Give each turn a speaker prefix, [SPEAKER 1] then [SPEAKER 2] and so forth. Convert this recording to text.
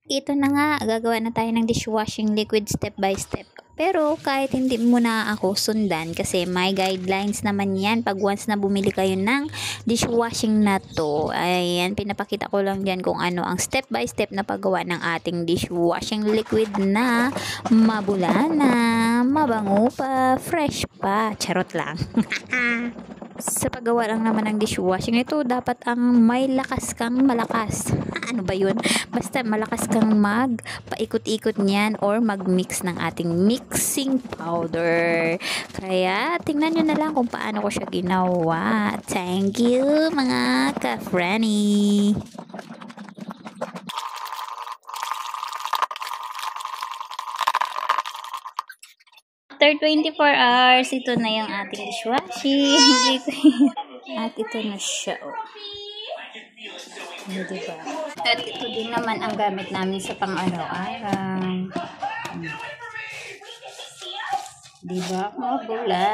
[SPEAKER 1] ito na nga, gagawa na tayo ng dishwashing liquid step by step. Pero kahit hindi mo na ako sundan kasi may guidelines naman yan pag once na bumili kayo ng dishwashing na to. Ayan, pinapakita ko lang dyan kung ano ang step by step na paggawa ng ating dishwashing liquid na mabula na, mabango pa, fresh pa. Charot lang. Sa paggawa lang naman ng dishwashing ito, dapat ang may lakas kang malakas. Ano ba yun? Basta malakas kang mag paikot-ikot niyan or mag-mix ng ating mixing powder. Kaya tingnan nyo na lang kung paano ko siya ginawa. Thank you mga ka-Franny. After 24 hours, ito na yung ating dishwashing. At ito na siya. Oh. Diba? At ito din naman ang gamit namin sa pang-araw-araw. Diba? Mabula.